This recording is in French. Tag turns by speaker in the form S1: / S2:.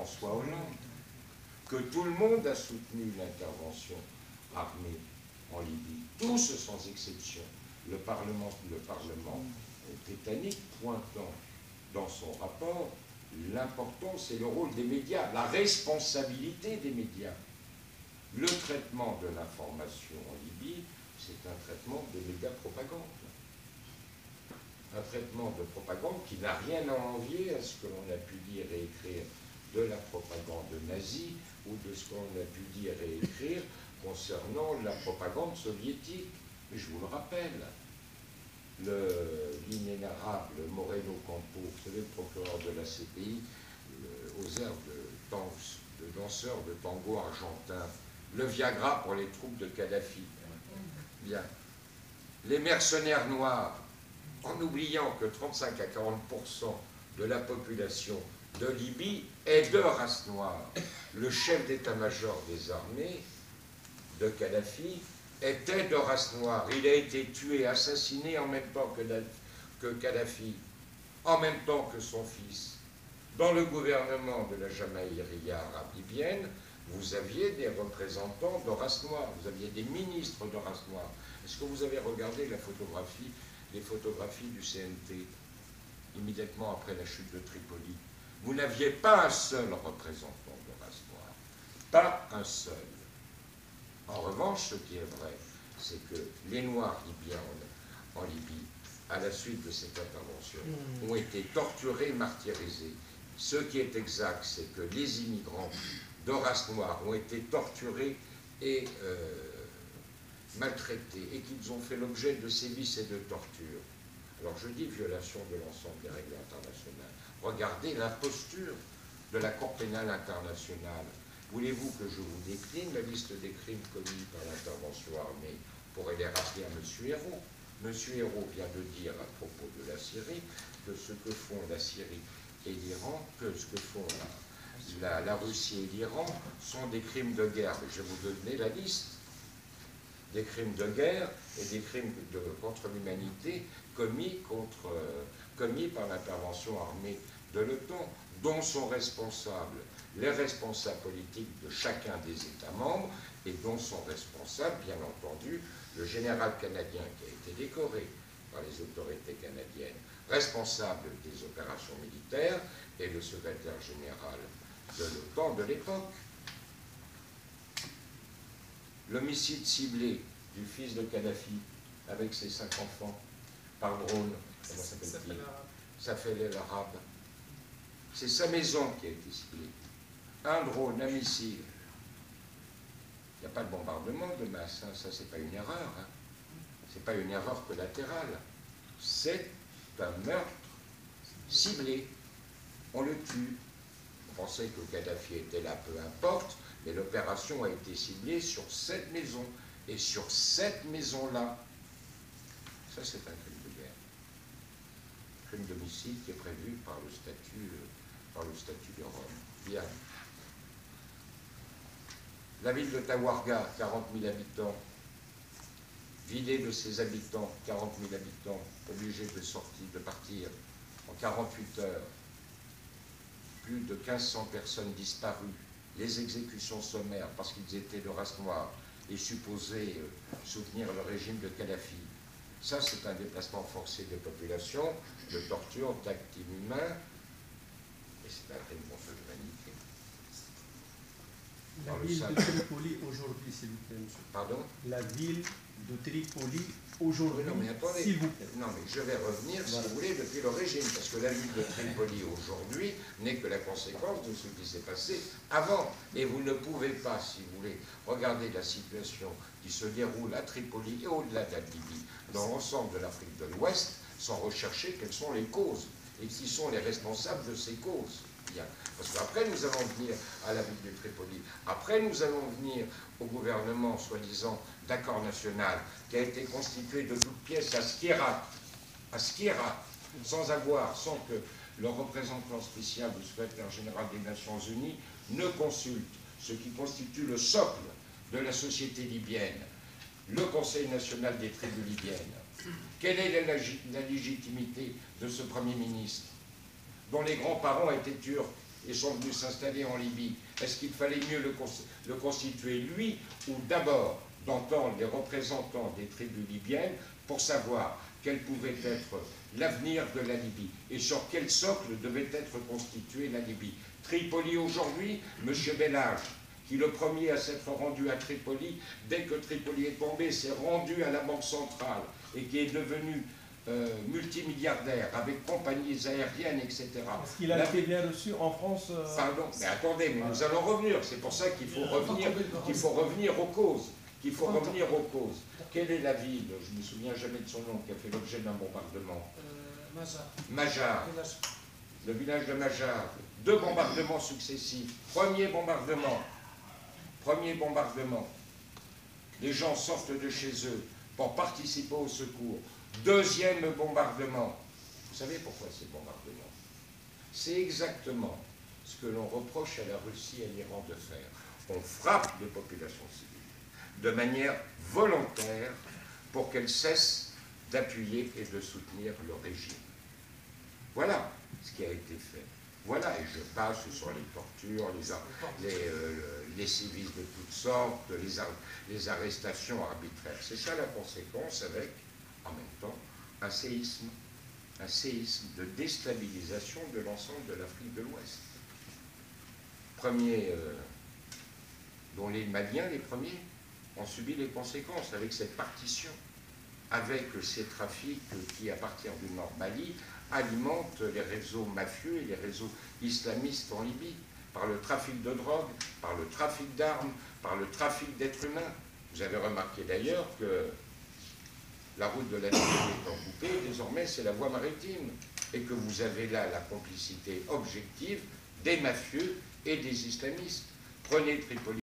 S1: François Hollande, que tout le monde a soutenu l'intervention armée en Libye, tous sans exception, le Parlement britannique pointant dans son rapport l'importance et le rôle des médias, la responsabilité des médias. Le traitement de l'information en Libye, c'est un traitement de médiapropagande. Un traitement de propagande qui n'a rien à envier à ce que l'on a pu dire et écrire de la propagande nazie ou de ce qu'on a pu dire et écrire concernant la propagande soviétique. Mais je vous le rappelle, l'inénarrable Moreno Campo, vous savez, le procureur de la CPI, aux airs de danseur de tango argentin, le Viagra pour les troupes de Kadhafi. Bien. Les mercenaires noirs, en oubliant que 35 à 40% de la population de Libye est de race noire. Le chef d'état-major des armées de Kadhafi était de race noire. Il a été tué, assassiné en même temps que Kadhafi, en même temps que son fils. Dans le gouvernement de la Jamaïria arabe libyenne, vous aviez des représentants de race noire, vous aviez des ministres de race noire. Est-ce que vous avez regardé les photographies du CNT, immédiatement après la chute de Tripoli? Vous n'aviez pas un seul représentant de race noire. Pas un seul. En revanche, ce qui est vrai, c'est que les Noirs libyens en Libye, à la suite de cette intervention, ont été torturés, martyrisés. Ce qui est exact, c'est que les immigrants de race noire ont été torturés et maltraités, et qu'ils ont fait l'objet de sévices et de tortures. Alors je dis violation de l'ensemble des règles internationales. Regardez la posture de la Cour pénale internationale. Voulez-vous que je vous décline la liste des crimes commis par l'intervention armée? Vous pourrez les rappeler à M. Hérault. M. Hérault vient de dire à propos de la Syrie que ce que font la Syrie et l'Iran, que ce que font la Russie et l'Iran sont des crimes de guerre. Je vais vous donner la liste des crimes de guerre et des crimes contre l'humanité commis par l'intervention armée de l'OTAN, dont sont responsables les responsables politiques de chacun des États membres et dont sont responsables, bien entendu, le général canadien qui a été décoré par les autorités canadiennes, responsable des opérations militaires, et le secrétaire général de l'OTAN de l'époque. L'homicide ciblé du fils de Kadhafi avec ses 5 enfants par drone, comment s'appelle-t-il? Safel el-Arab. C'est sa maison qui a été ciblée. Un drone, un missile. Il n'y a pas de bombardement de masse, hein. Ça c'est pas une erreur. Hein. C'est pas une erreur collatérale. C'est un meurtre ciblé. On le tue. On pensait que Kadhafi était là, peu importe, mais l'opération a été ciblée sur cette maison. Et sur cette maison-là, ça c'est un crime de guerre. Crime d'homicide qui est prévu par le statut de Rome. Bien. La ville de Tawarga, 40 000 habitants, vidée de ses habitants, 40 000 habitants, obligés de partir en 48 heures, plus de 1500 personnes disparues, les exécutions sommaires parce qu'ils étaient de race noire et supposés soutenir le régime de Kadhafi. Ça, c'est un déplacement forcé des populations, de torture, d'actes inhumains, et c'est un crime contre l'humanité.
S2: La ville de Tripoli aujourd'hui, s'il vous plaît, monsieur.
S1: Pardon?
S2: La ville de Tripoli aujourd'hui,
S1: non, mais attendez,
S2: s'il vous plaît.
S1: Non, mais je vais revenir, si vous voulez, depuis l'origine, parce que la ville de Tripoli aujourd'hui n'est que la conséquence de ce qui s'est passé avant. Et vous ne pouvez pas, si vous voulez, regarder la situation qui se déroule à Tripoli et au-delà de la Libye, dans l'ensemble de l'Afrique de l'Ouest, sans rechercher quelles sont les causes et qui sont les responsables de ces causes. Bien. Parce qu'après, nous allons venir à la ville de Tripoli. Après, nous allons venir au gouvernement, soi-disant, d'accord national, qui a été constitué de toutes pièces à Skhirat, sans que le représentant spécial du secrétaire général des Nations Unies ne consulte ce qui constitue le socle de la société libyenne, le Conseil national des tribus libyennes. Quelle est la légitimité de ce Premier ministre, dont les grands-parents étaient turcs, et sont venus s'installer en Libye, est-ce qu'il fallait mieux le constituer lui, ou d'abord d'entendre les représentants des tribus libyennes pour savoir quel pouvait être l'avenir de la Libye et sur quel socle devait être constituée la Libye? Tripoli aujourd'hui, M. Bellage, qui le premier à s'être rendu à Tripoli, dès que Tripoli est tombé, s'est rendu à la Banque centrale et qui est devenu multimilliardaire avec compagnies aériennes, etc.
S2: Est-ce qu'il a été bien reçu en France
S1: Pardon, mais attendez, mais nous allons revenir. C'est pour ça qu'il faut revenir aux causes. Quelle est la ville, je ne me souviens jamais de son nom, qui a fait l'objet d'un bombardement? Majar. Le village de Majar. 2 bombardements successifs. Premier bombardement. Les gens sortent de chez eux pour participer au secours. Deuxième bombardement. Vous savez pourquoi ces bombardements? C'est exactement ce que l'on reproche à la Russie et à l'Iran de faire. On frappe les populations civiles de manière volontaire pour qu'elles cessent d'appuyer et de soutenir le régime. Voilà ce qui a été fait. Voilà, et je passe sur les tortures, les sévices de toutes sortes, les arrestations arbitraires. C'est ça la conséquence avec, en même temps, un séisme de déstabilisation de l'ensemble de l'Afrique de l'Ouest. Dont les Maliens, les premiers, ont subi les conséquences avec cette partition, avec ces trafics qui, à partir du Nord Mali, alimentent les réseaux mafieux et les réseaux islamistes en Libye, par le trafic de drogue, par le trafic d'armes, par le trafic d'êtres humains. Vous avez remarqué d'ailleurs que la route de la Libye étant coupée, désormais c'est la voie maritime, et que vous avez là la complicité objective des mafieux et des islamistes. Prenez Tripoli.